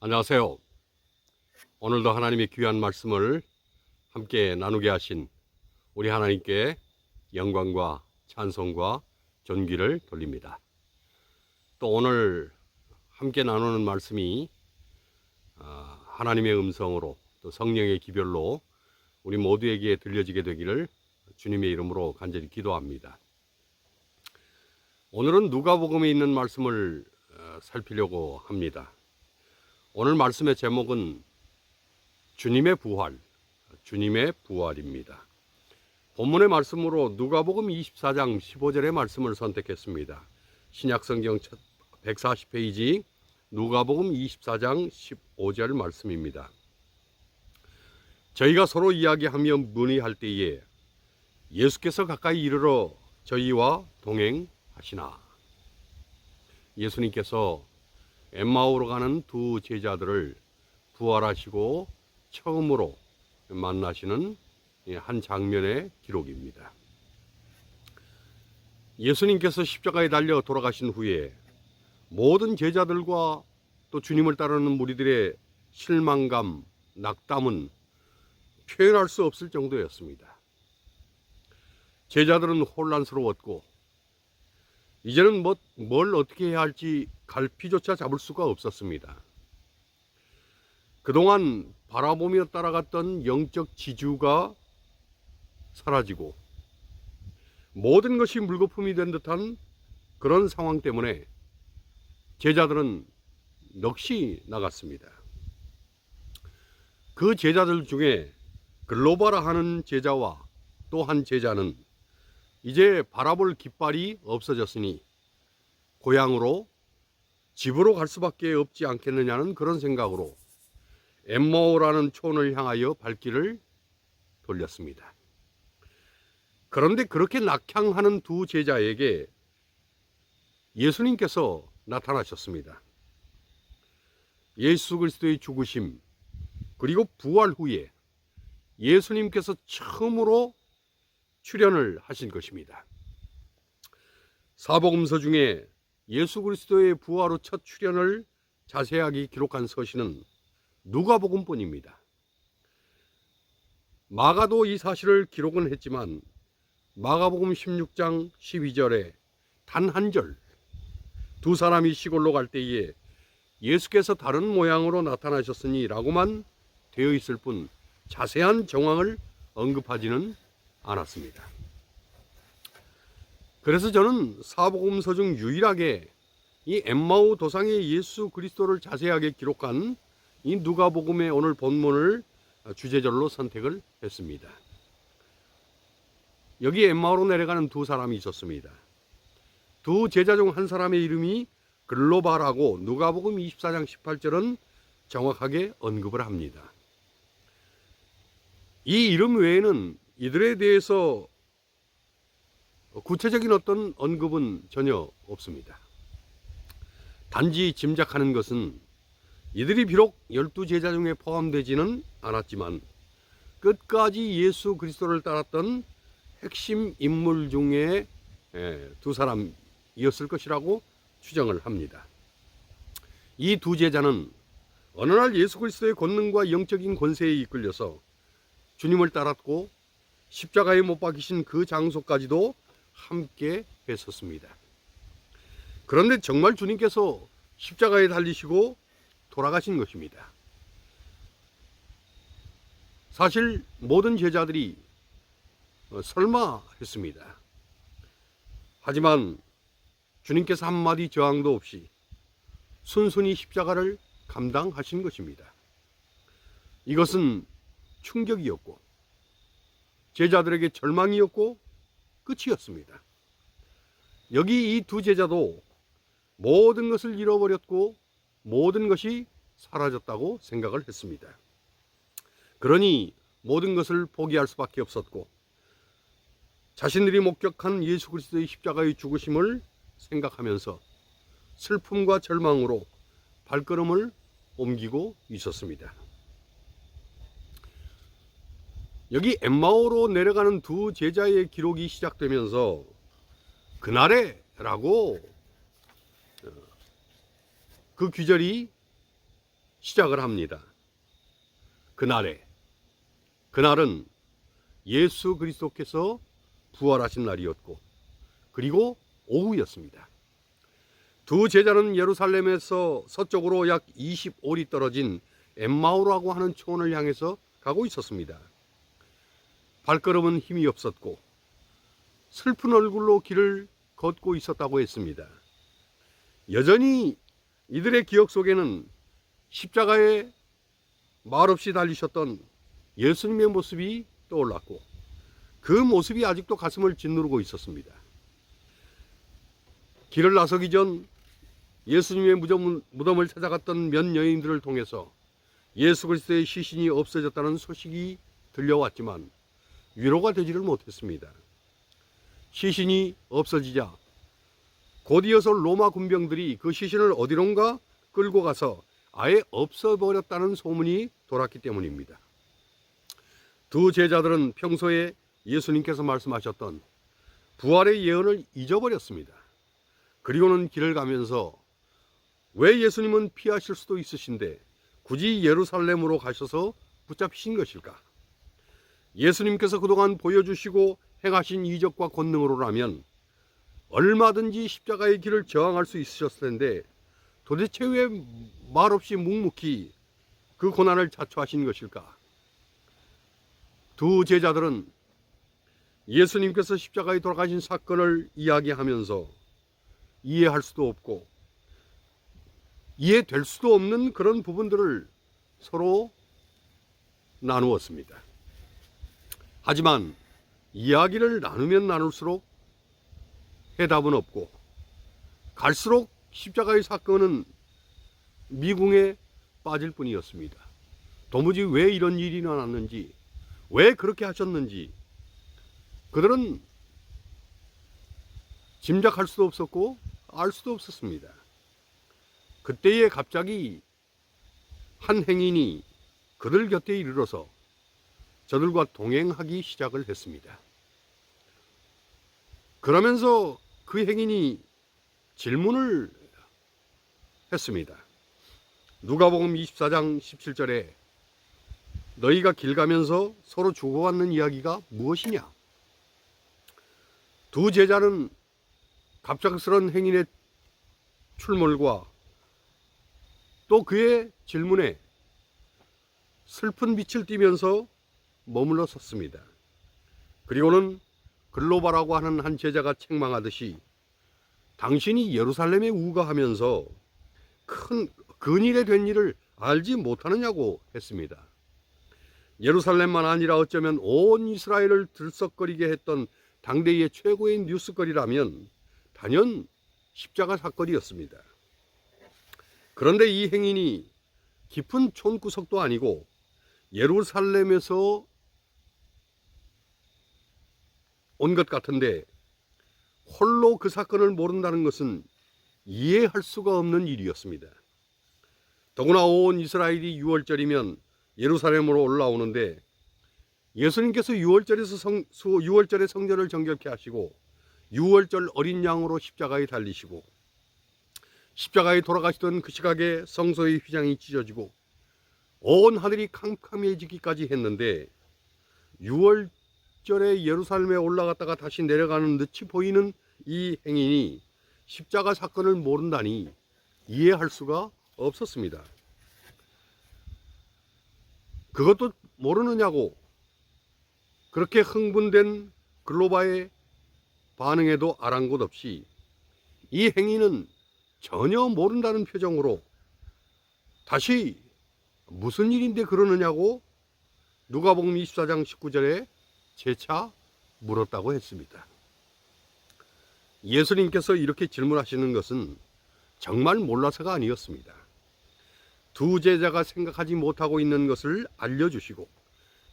안녕하세요. 오늘도 하나님의 귀한 말씀을 함께 나누게 하신 우리 하나님께 영광과 찬송과 존귀를 돌립니다. 또 오늘 함께 나누는 말씀이 하나님의 음성으로 또 성령의 기별로 우리 모두에게 들려지게 되기를 주님의 이름으로 간절히 기도합니다. 오늘은 누가복음에 있는 말씀을 살피려고 합니다. 오늘 말씀의 제목은 주님의 부활, 주님의 부활입니다. 본문의 말씀으로 누가복음 24장 15절의 말씀을 선택했습니다. 신약성경 140페이지 누가복음 24장 15절 말씀입니다. 저희가 서로 이야기하며 문의할 때에 예수께서 가까이 이르러 저희와 동행하시나. 예수님께서 엠마오로 가는 두 제자들을 부활하시고 처음으로 만나시는 한 장면의 기록입니다. 예수님께서 십자가에 달려 돌아가신 후에 모든 제자들과 또 주님을 따르는 무리들의 실망감, 낙담은 표현할 수 없을 정도였습니다. 제자들은 혼란스러웠고 이제는 뭘 어떻게 해야 할지 갈피조차 잡을 수가 없었습니다. 그동안 바라보며 따라갔던 영적 지주가 사라지고 모든 것이 물거품이 된 듯한 그런 상황 때문에 제자들은 넋이 나갔습니다. 그 제자들 중에 글로바라 하는 제자와 또 한 제자는 이제 바라볼 깃발이 없어졌으니 고향으로 집으로 갈 수밖에 없지 않겠느냐는 그런 생각으로 엠마오라는 촌을 향하여 발길을 돌렸습니다. 그런데 그렇게 낙향하는 두 제자에게 예수님께서 나타나셨습니다. 예수 그리스도의 죽으심 그리고 부활 후에 예수님께서 처음으로 출현을 하신 것입니다. 사복음서 중에 예수 그리스도의 부활 후 첫 출현을 자세하게 기록한 서신은 누가복음뿐입니다. 마가도 이 사실을 기록은 했지만 마가복음 16장 12절에 단 한 절, 두 사람이 시골로 갈 때에 예수께서 다른 모양으로 나타나셨으니 라고만 되어 있을 뿐 자세한 정황을 언급하지는 않았습니다. 그래서 저는 사복음서 중 유일하게 이 엠마오 도상의 예수 그리스도를 자세하게 기록한 이 누가복음의 오늘 본문을 주제절로 선택을 했습니다. 여기 엠마오로 내려가는 두 사람이 있었습니다. 두 제자 중 한 사람의 이름이 글로바라고 누가복음 24장 18절은 정확하게 언급을 합니다. 이 이름 외에는 이들에 대해서 구체적인 어떤 언급은 전혀 없습니다. 단지 짐작하는 것은 이들이 비록 12제자 중에 포함되지는 않았지만 끝까지 예수 그리스도를 따랐던 핵심 인물 중에 두 사람이었을 것이라고 추정을 합니다. 이 두 제자는 어느 날 예수 그리스도의 권능과 영적인 권세에 이끌려서 주님을 따랐고 십자가에 못 박히신 그 장소까지도 함께 했었습니다. 그런데 정말 주님께서 십자가에 달리시고 돌아가신 것입니다. 사실 모든 제자들이 설마 했습니다. 하지만 주님께서 한마디 저항도 없이 순순히 십자가를 감당하신 것입니다. 이것은 충격이었고 제자들에게 절망이었고 끝이었습니다. 여기 이 두 제자도 모든 것을 잃어버렸고 모든 것이 사라졌다고 생각을 했습니다. 그러니 모든 것을 포기할 수밖에 없었고 자신들이 목격한 예수 그리스도의 십자가의 죽으심을 생각하면서 슬픔과 절망으로 발걸음을 옮기고 있었습니다. 여기 엠마오로 내려가는 두 제자의 기록이 시작되면서 그날에 라고 그 귀절이 시작을 합니다. 그날은 예수 그리스도께서 부활하신 날이었고, 그리고 오후였습니다. 두 제자는 예루살렘에서 서쪽으로 약 25리 떨어진 엠마오라고 하는 초원을 향해서 가고 있었습니다. 발걸음은 힘이 없었고 슬픈 얼굴로 길을 걷고 있었다고 했습니다. 여전히 이들의 기억 속에는 십자가에 말없이 달리셨던 예수님의 모습이 떠올랐고, 그 모습이 아직도 가슴을 짓누르고 있었습니다. 길을 나서기 전 예수님의 무덤을 찾아갔던 몇 여인들을 통해서 예수 그리스도의 시신이 없어졌다는 소식이 들려왔지만 위로가 되지를 못했습니다. 시신이 없어지자 곧이어서 로마 군병들이 그 시신을 어디론가 끌고 가서 아예 없어버렸다는 소문이 돌았기 때문입니다. 두 제자들은 평소에 예수님께서 말씀하셨던 부활의 예언을 잊어버렸습니다. 그리고는 길을 가면서 왜 예수님은 피하실 수도 있으신데 굳이 예루살렘으로 가셔서 붙잡히신 것일까? 예수님께서 그동안 보여주시고 행하신 이적과 권능으로라면 얼마든지 십자가의 길을 저항할 수 있으셨을 텐데 도대체 왜 말없이 묵묵히 그 고난을 자초하신 것일까? 두 제자들은 예수님께서 십자가에 돌아가신 사건을 이야기하면서 이해할 수도 없고 이해될 수도 없는 그런 부분들을 서로 나누었습니다. 하지만 이야기를 나누면 나눌수록 해답은 없고 갈수록 십자가의 사건은 미궁에 빠질 뿐이었습니다. 도무지 왜 이런 일이 일어났는지, 왜 그렇게 하셨는지 그들은 짐작할 수도 없었고 알 수도 없었습니다. 그때에 갑자기 한 행인이 그들 곁에 이르러서 저들과 동행하기 시작을 했습니다. 그러면서 그 행인이 질문을 했습니다. 누가복음 24장 17절에 너희가 길 가면서 서로 주고받는 이야기가 무엇이냐? 두 제자는 갑작스런 행인의 출몰과 또 그의 질문에 슬픈 빛을 띠면서 머물러 섰습니다. 그리고는 글로바라고 하는 한 제자가 책망하듯이 당신이 예루살렘에 우거하면서 큰 근일에 된 일을 알지 못하느냐고 했습니다. 예루살렘만 아니라 어쩌면 온 이스라엘을 들썩거리게 했던 당대의 최고의 뉴스거리라면 단연 십자가 사건이었습니다. 그런데 이 행인이 깊은 촌구석도 아니고 예루살렘에서 온 것 같은데 홀로 그 사건을 모른다는 것은 이해할 수가 없는 일이었습니다. 더구나 온 이스라엘이 6월절이면 예루살렘으로 올라오는데 예수님께서 6월절에 성전을 정결케 하시고 6월절 어린 양으로 십자가에 달리시고 십자가에 돌아가시던 그 시각에 성소의 휘장이 찢어지고 온 하늘이 캄캄해지기까지 했는데 6월절에 예루살렘에 올라갔다가 다시 내려가는 듯이 보이는 이 행인이 십자가 사건을 모른다니 이해할 수가 없었습니다. 그것도 모르느냐고 그렇게 흥분된 글로바의 반응에도 아랑곳 없이 이 행인은 전혀 모른다는 표정으로 다시 무슨 일인데 그러느냐고 누가복음 24장 19절에 재차 물었다고 했습니다. 예수님께서 이렇게 질문하시는 것은 정말 몰라서가 아니었습니다. 두 제자가 생각하지 못하고 있는 것을 알려주시고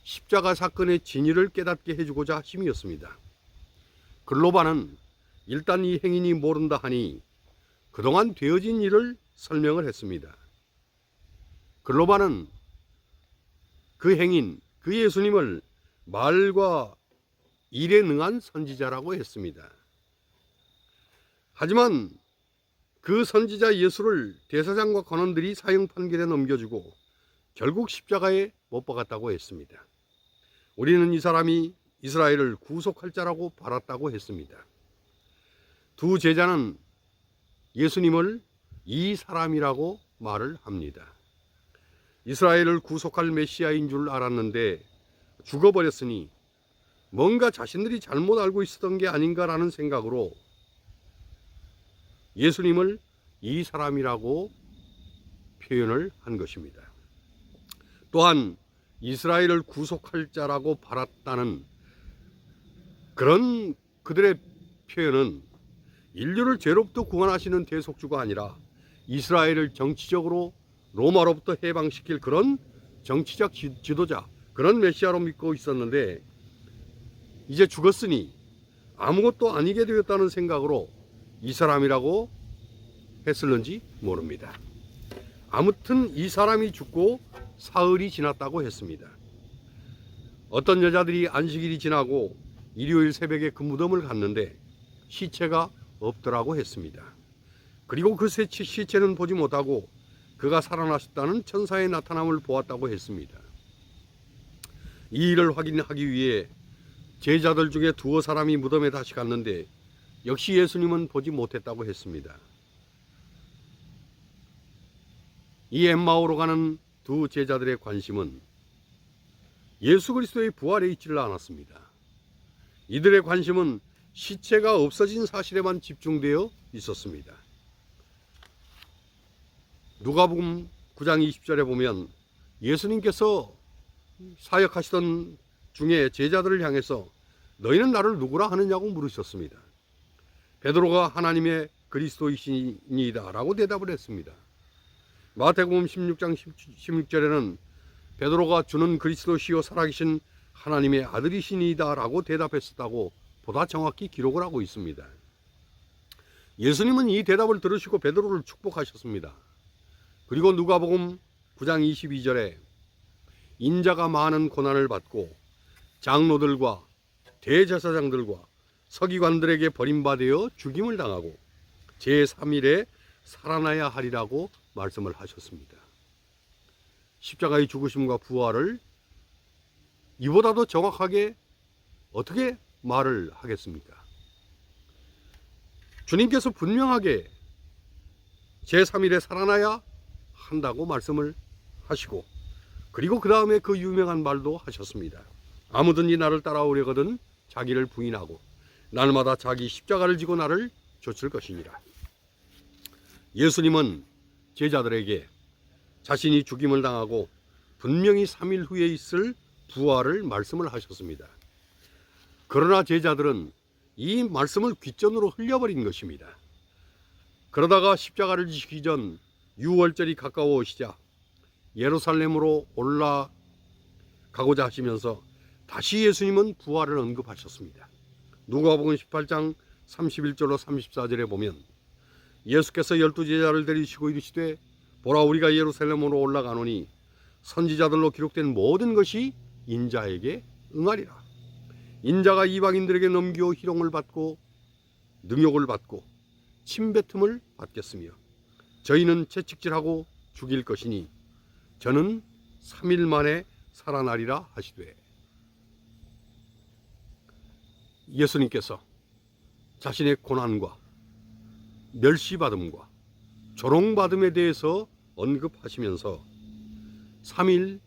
십자가 사건의 진위를 깨닫게 해주고자 하심이었습니다. 글로바는 일단 이 행인이 모른다 하니 그동안 되어진 일을 설명을 했습니다. 글로바는 그 행인, 그 예수님을 말과 일에 능한 선지자라고 했습니다. 하지만 그 선지자 예수를 대사장과 관원들이 사형 판결에 넘겨주고 결국 십자가에 못 박았다고 했습니다. 우리는 이 사람이 이스라엘을 구속할 자라고 바랐다고 했습니다. 두 제자는 예수님을 이 사람이라고 말을 합니다. 이스라엘을 구속할 메시아인 줄 알았는데 죽어버렸으니 뭔가 자신들이 잘못 알고 있었던 게 아닌가라는 생각으로 예수님을 이 사람이라고 표현을 한 것입니다. 또한 이스라엘을 구속할 자라고 바랐다는 그런 그들의 표현은 인류를 죄로부터 구원하시는 대속주가 아니라 이스라엘을 정치적으로 로마로부터 해방시킬 그런 정치적 지도자, 그런 메시아로 믿고 있었는데 이제 죽었으니 아무것도 아니게 되었다는 생각으로 이 사람이라고 했을는지 모릅니다. 아무튼 이 사람이 죽고 사흘이 지났다고 했습니다. 어떤 여자들이 안식일이 지나고 일요일 새벽에 그 무덤을 갔는데 시체가 없더라고 했습니다. 그리고 그 시체는 보지 못하고 그가 살아나셨다는 천사의 나타남을 보았다고 했습니다. 이 일을 확인하기 위해 제자들 중에 두어 사람이 무덤에 다시 갔는데 역시 예수님은 보지 못했다고 했습니다. 이 엠마오로 가는 두 제자들의 관심은 예수 그리스도의 부활에 있지를 않았습니다. 이들의 관심은 시체가 없어진 사실에만 집중되어 있었습니다. 누가복음 9장 20절에 보면 예수님께서 사역하시던 중에 제자들을 향해서 너희는 나를 누구라 하느냐고 물으셨습니다. 베드로가 하나님의 그리스도이시니이다 라고 대답을 했습니다. 마태복음 16장 16절에는 베드로가 주는 그리스도시요 살아계신 하나님의 아들이시니이다 라고 대답했었다고 보다 정확히 기록을 하고 있습니다. 예수님은 이 대답을 들으시고 베드로를 축복하셨습니다. 그리고 누가복음 9장 22절에 인자가 많은 고난을 받고 장로들과 대제사장들과 서기관들에게 버림받아 죽임을 당하고 제3일에 살아나야 하리라고 말씀을 하셨습니다. 십자가의 죽으심과 부활을 이보다도 정확하게 어떻게 말을 하겠습니까? 주님께서 분명하게 제3일에 살아나야 한다고 말씀을 하시고 그리고 그 다음에 그 유명한 말도 하셨습니다. 아무든지 나를 따라오려거든 자기를 부인하고 날마다 자기 십자가를 지고 나를 좇을 것이니라. 예수님은 제자들에게 자신이 죽임을 당하고 분명히 3일 후에 있을 부활을 말씀을 하셨습니다. 그러나 제자들은 이 말씀을 귓전으로 흘려버린 것입니다. 그러다가 십자가를 지시기 전 유월절이 가까워 오시자 예루살렘으로 올라가고자 하시면서 다시 예수님은 부활을 언급하셨습니다. 누가복음 18장 31절로 34절에 보면 예수께서 12제자를 데리시고 이르시되 보라 우리가 예루살렘으로 올라가노니 선지자들로 기록된 모든 것이 인자에게 응하리라. 인자가 이방인들에게 넘겨 희롱을 받고 능욕을 받고 침뱉음을 받겠으며 저희는 채찍질하고 죽일 것이니 저는 3일 만에 살아나리라 하시되 예수님께서 자신의 고난과 멸시받음과 조롱받음에 대해서 언급하시면서 3일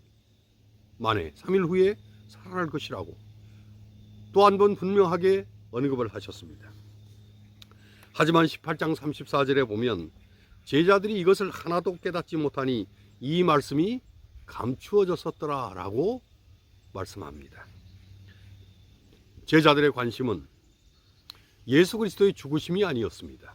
만에 3일 후에 살아날 것이라고 또 한 번 분명하게 언급을 하셨습니다. 하지만 18장 34절에 보면 제자들이 이것을 하나도 깨닫지 못하니 이 말씀이 감추어졌었더라 라고 말씀합니다. 제자들의 관심은 예수 그리스도의 죽으심이 아니었습니다.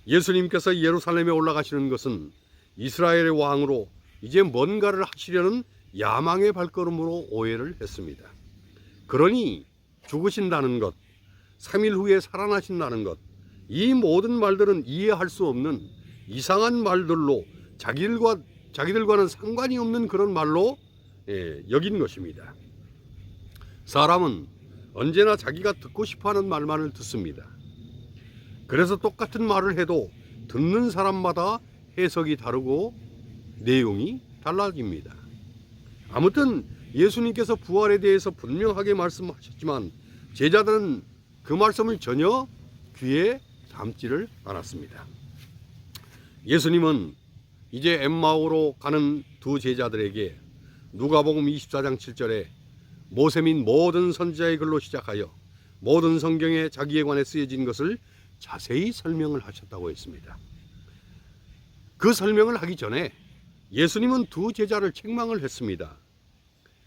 예수님께서 예루살렘에 올라가시는 것은 이스라엘의 왕으로 이제 뭔가를 하시려는 야망의 발걸음으로 오해를 했습니다. 그러니 죽으신다는 것, 3일 후에 살아나신다는 것, 이 모든 말들은 이해할 수 없는 이상한 말들로 자기들과는 상관이 없는 그런 말로 여긴 것입니다. 사람은 언제나 자기가 듣고 싶어하는 말만을 듣습니다. 그래서 똑같은 말을 해도 듣는 사람마다 해석이 다르고 내용이 달라집니다. 아무튼 예수님께서 부활에 대해서 분명하게 말씀하셨지만 제자들은 그 말씀을 전혀 귀에 담지를 않았습니다. 예수님은 이제 엠마오로 가는 두 제자들에게 누가복음 24장 7절에 모세 및 모든 선지자의 글로 시작하여 모든 성경에 자기에 관해 쓰여진 것을 자세히 설명을 하셨다고 했습니다. 그 설명을 하기 전에 예수님은 두 제자를 책망을 했습니다.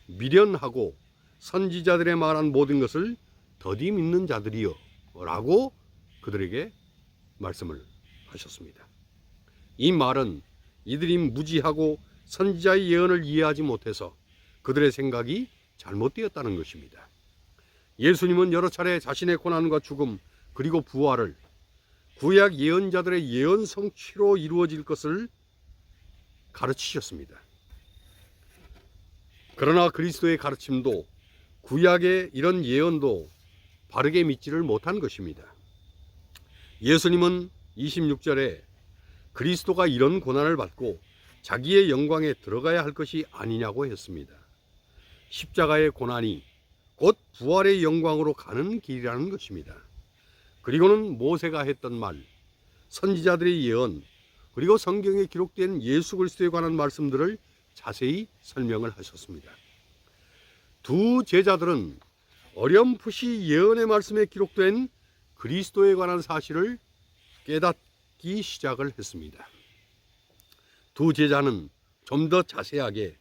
미련하고 선지자들의 말한 모든 것을 더디 믿는 자들이여 라고 그들에게 말씀을 하셨습니다. 이 말은 이들이 무지하고 선지자의 예언을 이해하지 못해서 그들의 생각이 잘못되었다는 것입니다. 예수님은 여러 차례 자신의 고난과 죽음 그리고 부활을 구약 예언자들의 예언 성취로 이루어질 것을 가르치셨습니다. 그러나 그리스도의 가르침도 구약의 이런 예언도 바르게 믿지를 못한 것입니다. 예수님은 26절에 그리스도가 이런 고난을 받고 자기의 영광에 들어가야 할 것이 아니냐고 했습니다. 십자가의 고난이 곧 부활의 영광으로 가는 길이라는 것입니다. 그리고는 모세가 했던 말, 선지자들의 예언, 그리고 성경에 기록된 예수 그리스도에 관한 말씀들을 자세히 설명을 하셨습니다. 두 제자들은 어렴풋이 예언의 말씀에 기록된 그리스도에 관한 사실을 깨닫기 시작을 했습니다. 두 제자는 좀 더 자세하게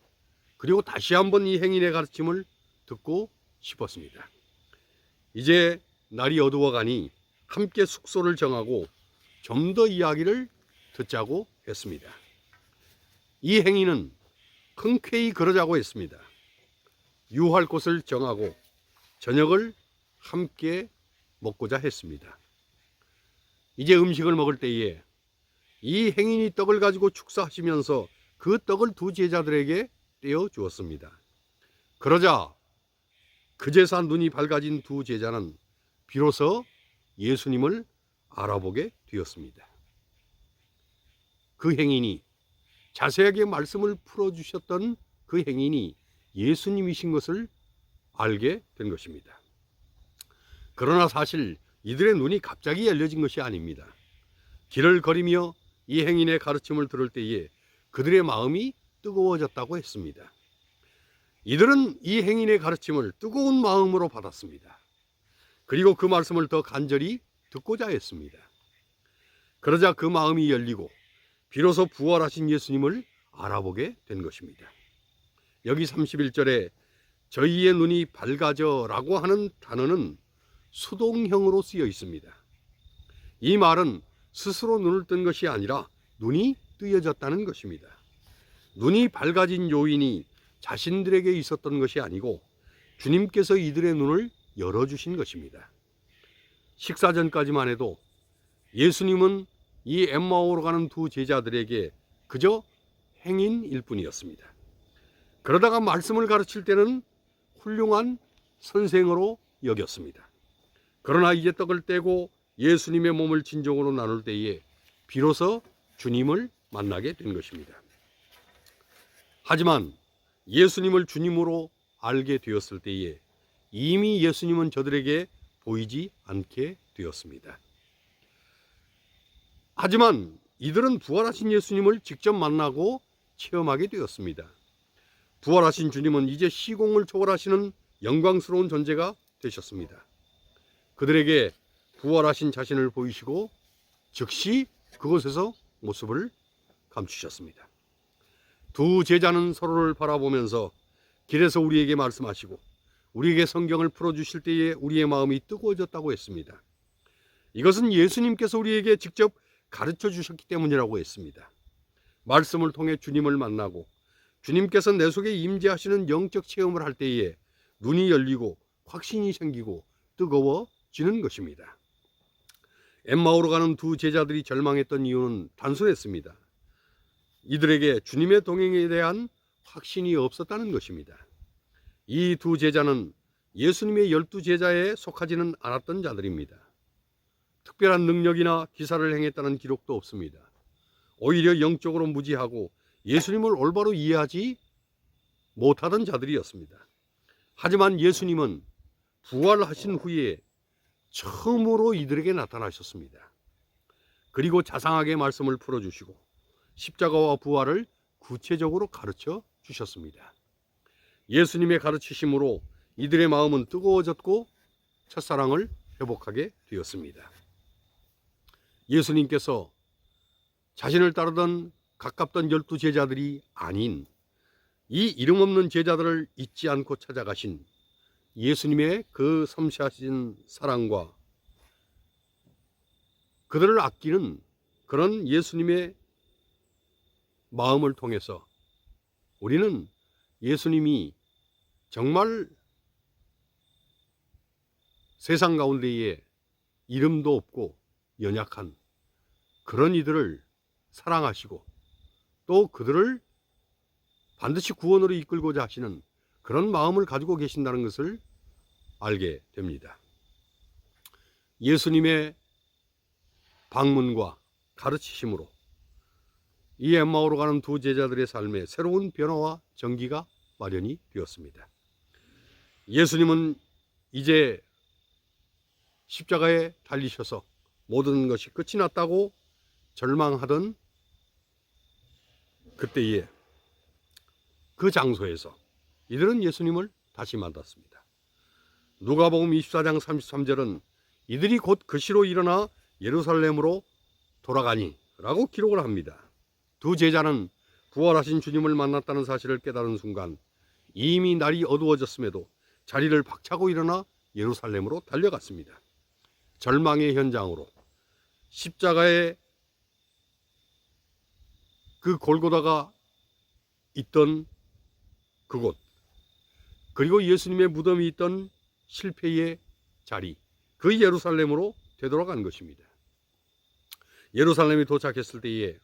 그리고 다시 한번 이 행인의 가르침을 듣고 싶었습니다. 이제 날이 어두워가니 함께 숙소를 정하고 좀 더 이야기를 듣자고 했습니다. 이 행인은 흔쾌히 그러자고 했습니다. 유할 곳을 정하고 저녁을 함께 먹고자 했습니다. 이제 음식을 먹을 때에 이 행인이 떡을 가지고 축사하시면서 그 떡을 두 제자들에게 떼어 주었습니다. 그러자 그제서 눈이 밝아진 두 제자는 비로소 예수님을 알아보게 되었습니다. 그 행인이 자세하게 말씀을 풀어주셨던 그 행인이 예수님이신 것을 알게 된 것입니다. 그러나 사실 이들의 눈이 갑자기 열려진 것이 아닙니다. 길을 걸으며 이 행인의 가르침을 들을 때에 그들의 마음이 뜨거워졌다고 했습니다. 이들은 이 행인의 가르침을 뜨거운 마음으로 받았습니다. 그리고 그 말씀을 더 간절히 듣고자 했습니다. 그러자 그 마음이 열리고 비로소 부활하신 예수님을 알아보게 된 것입니다. 여기 31절에 저희의 눈이 밝아져 라고 하는 단어는 수동형으로 쓰여 있습니다. 이 말은 스스로 눈을 뜬 것이 아니라 눈이 뜨여졌다는 것입니다. 눈이 밝아진 요인이 자신들에게 있었던 것이 아니고 주님께서 이들의 눈을 열어주신 것입니다. 식사 전까지만 해도 예수님은 이 엠마오로 가는 두 제자들에게 그저 행인일 뿐이었습니다. 그러다가 말씀을 가르칠 때는 훌륭한 선생으로 여겼습니다. 그러나 이제 떡을 떼고 예수님의 몸을 진정으로 나눌 때에 비로소 주님을 만나게 된 것입니다. 하지만 예수님을 주님으로 알게 되었을 때에 이미 예수님은 저들에게 보이지 않게 되었습니다. 하지만 이들은 부활하신 예수님을 직접 만나고 체험하게 되었습니다. 부활하신 주님은 이제 시공을 초월하시는 영광스러운 존재가 되셨습니다. 그들에게 부활하신 자신을 보이시고 즉시 그곳에서 모습을 감추셨습니다. 두 제자는 서로를 바라보면서 길에서 우리에게 말씀하시고 우리에게 성경을 풀어주실 때에 우리의 마음이 뜨거워졌다고 했습니다. 이것은 예수님께서 우리에게 직접 가르쳐 주셨기 때문이라고 했습니다. 말씀을 통해 주님을 만나고 주님께서 내 속에 임재하시는 영적 체험을 할 때에 눈이 열리고 확신이 생기고 뜨거워지는 것입니다. 엠마오로 가는 두 제자들이 절망했던 이유는 단순했습니다. 이들에게 주님의 동행에 대한 확신이 없었다는 것입니다. 이 두 제자는 예수님의 12 제자에 속하지는 않았던 자들입니다. 특별한 능력이나 기사를 행했다는 기록도 없습니다. 오히려 영적으로 무지하고 예수님을 올바로 이해하지 못하던 자들이었습니다. 하지만 예수님은 부활하신 후에 처음으로 이들에게 나타나셨습니다. 그리고 자상하게 말씀을 풀어주시고 십자가와 부활을 구체적으로 가르쳐 주셨습니다. 예수님의 가르치심으로 이들의 마음은 뜨거워졌고 첫사랑을 회복하게 되었습니다. 예수님께서 자신을 따르던 가깝던 12 제자들이 아닌 이 이름 없는 제자들을 잊지 않고 찾아가신 예수님의 그 섬세하신 사랑과 그들을 아끼는 그런 예수님의 마음을 통해서 우리는 예수님이 정말 세상 가운데에 이름도 없고 연약한 그런 이들을 사랑하시고 또 그들을 반드시 구원으로 이끌고자 하시는 그런 마음을 가지고 계신다는 것을 알게 됩니다. 예수님의 방문과 가르치심으로 이 엠마오로 가는 두 제자들의 삶에 새로운 변화와 전기가 마련이 되었습니다. 예수님은 이제 십자가에 달리셔서 모든 것이 끝이 났다고 절망하던 그때에 그 장소에서 이들은 예수님을 다시 만났습니다. 누가복음 24장 33절은 이들이 곧 그시로 일어나 예루살렘으로 돌아가니 라고 기록을 합니다. 두 제자는 부활하신 주님을 만났다는 사실을 깨달은 순간 이미 날이 어두워졌음에도 자리를 박차고 일어나 예루살렘으로 달려갔습니다. 절망의 현장으로 십자가의 그 골고다가 있던 그곳, 그리고 예수님의 무덤이 있던 실패의 자리, 그 예루살렘으로 되돌아간 것입니다. 예루살렘에 도착했을 때에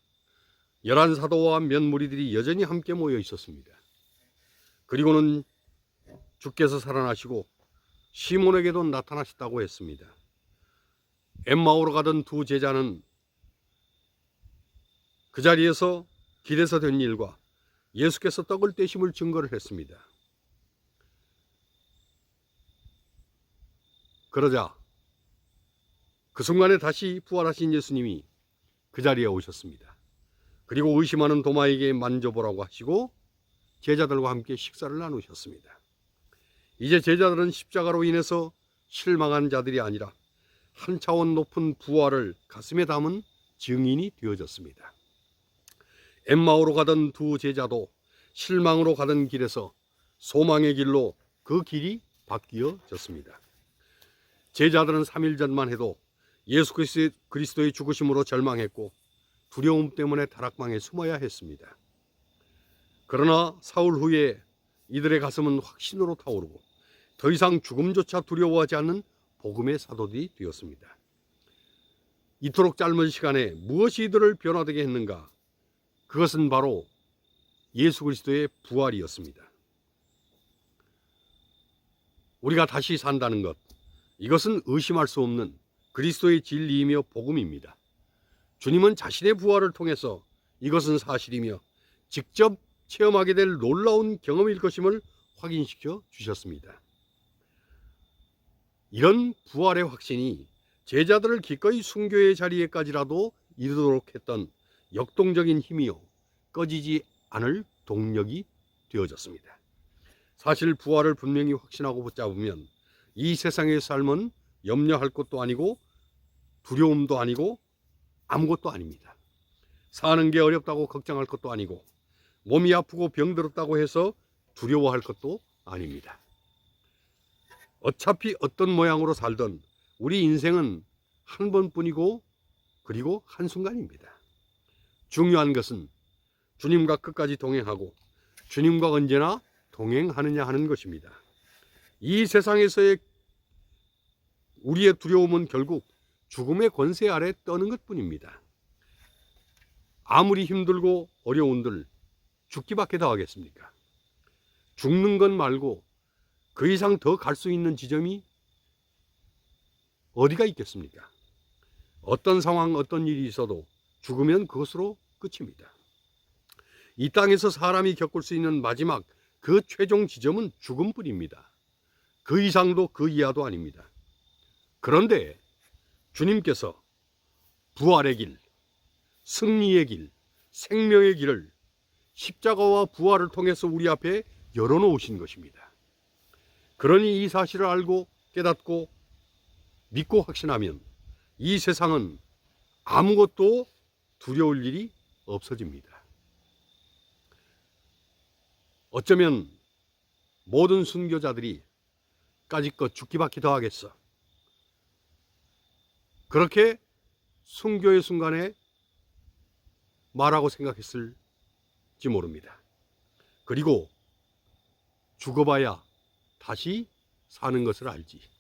11사도와 몇 무리들이 여전히 함께 모여 있었습니다. 그리고는 주께서 살아나시고 시몬에게도 나타나셨다고 했습니다. 엠마오로 가던 두 제자는 그 자리에서 길에서 된 일과 예수께서 떡을 떼심을 증거를 했습니다. 그러자 그 순간에 다시 부활하신 예수님이 그 자리에 오셨습니다. 그리고 의심하는 도마에게 만져보라고 하시고 제자들과 함께 식사를 나누셨습니다. 이제 제자들은 십자가로 인해서 실망한 자들이 아니라 한 차원 높은 부활을 가슴에 담은 증인이 되어졌습니다. 엠마오로 가던 두 제자도 실망으로 가던 길에서 소망의 길로 그 길이 바뀌어졌습니다. 제자들은 3일 전만 해도 예수 그리스도의 죽으심으로 절망했고 두려움 때문에 다락방에 숨어야 했습니다. 그러나 사흘 후에 이들의 가슴은 확신으로 타오르고 더 이상 죽음조차 두려워하지 않는 복음의 사도들이 되었습니다. 이토록 짧은 시간에 무엇이 이들을 변화되게 했는가? 그것은 바로 예수 그리스도의 부활이었습니다. 우리가 다시 산다는 것, 이것은 의심할 수 없는 그리스도의 진리이며 복음입니다. 주님은 자신의 부활을 통해서 이것은 사실이며 직접 체험하게 될 놀라운 경험일 것임을 확인시켜 주셨습니다. 이런 부활의 확신이 제자들을 기꺼이 순교의 자리에까지라도 이르도록 했던 역동적인 힘이요 꺼지지 않을 동력이 되어졌습니다. 사실 부활을 분명히 확신하고 붙잡으면 이 세상의 삶은 염려할 것도 아니고 두려움도 아니고 아무것도 아닙니다. 사는 게 어렵다고 걱정할 것도 아니고 몸이 아프고 병들었다고 해서 두려워할 것도 아닙니다. 어차피 어떤 모양으로 살던 우리 인생은 한 번뿐이고 그리고 한순간입니다. 중요한 것은 주님과 끝까지 동행하고 주님과 언제나 동행하느냐 하는 것입니다. 이 세상에서의 우리의 두려움은 결국 죽음의 권세 아래 떠는 것뿐입니다. 아무리 힘들고 어려운들 죽기밖에 더 하겠습니까? 죽는 것 말고 그 이상 더 갈 수 있는 지점이 어디가 있겠습니까? 어떤 상황, 어떤 일이 있어도 죽으면 그것으로 끝입니다. 이 땅에서 사람이 겪을 수 있는 마지막 그 최종 지점은 죽음뿐입니다. 그 이상도 그 이하도 아닙니다. 그런데 주님께서 부활의 길, 승리의 길, 생명의 길을 십자가와 부활을 통해서 우리 앞에 열어놓으신 것입니다. 그러니 이 사실을 알고 깨닫고 믿고 확신하면 이 세상은 아무것도 두려울 일이 없어집니다. 어쩌면 모든 순교자들이 까짓것 죽기밖에 더 하겠어. 그렇게 순교의 순간에 말하고 생각했을지 모릅니다. 그리고 죽어봐야 다시 사는 것을 알지.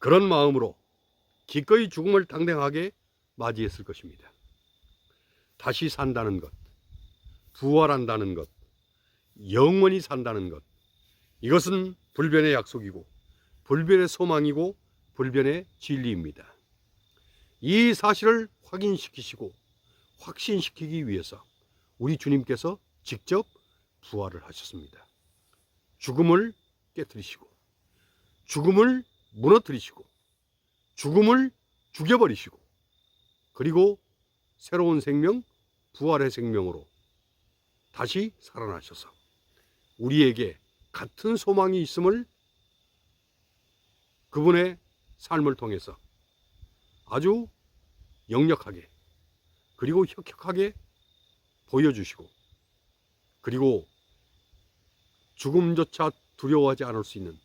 그런 마음으로 기꺼이 죽음을 당당하게 맞이했을 것입니다. 다시 산다는 것, 부활한다는 것, 영원히 산다는 것, 이것은 불변의 약속이고 불변의 소망이고 불변의 진리입니다. 이 사실을 확인시키시고 확신시키기 위해서 우리 주님께서 직접 부활을 하셨습니다. 죽음을 깨뜨리시고 죽음을 무너뜨리시고 죽음을 죽여버리시고 그리고 새로운 생명, 부활의 생명으로 다시 살아나셔서 우리에게 같은 소망이 있음을 그분의 삶을 통해서 아주 역력하게 그리고 혁혁하게 보여주시고 그리고 죽음조차 두려워하지 않을 수 있는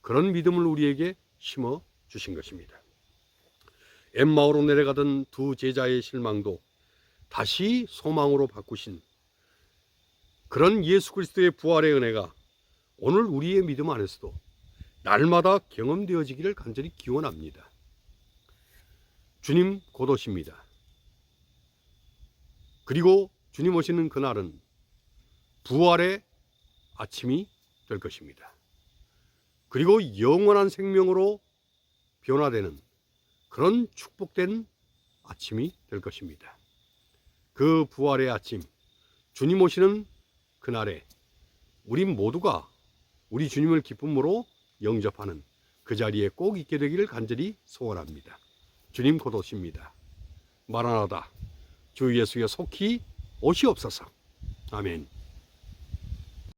그런 믿음을 우리에게 심어 주신 것입니다. 엠마오로 내려가던 두 제자의 실망도 다시 소망으로 바꾸신 그런 예수 그리스도의 부활의 은혜가 오늘 우리의 믿음 안에서도 날마다 경험되어지기를 간절히 기원합니다. 주님 곧 오십니다. 그리고 주님 오시는 그날은 부활의 아침이 될 것입니다. 그리고 영원한 생명으로 변화되는 그런 축복된 아침이 될 것입니다. 그 부활의 아침, 주님 오시는 그날에 우리 모두가 우리 주님을 기쁨으로 영접하는 그 자리에 꼭 있게 되기를 간절히 소원합니다. 주님 곧 오십니다. 마라나다, 주 예수여 속히 오시옵소서. 아멘.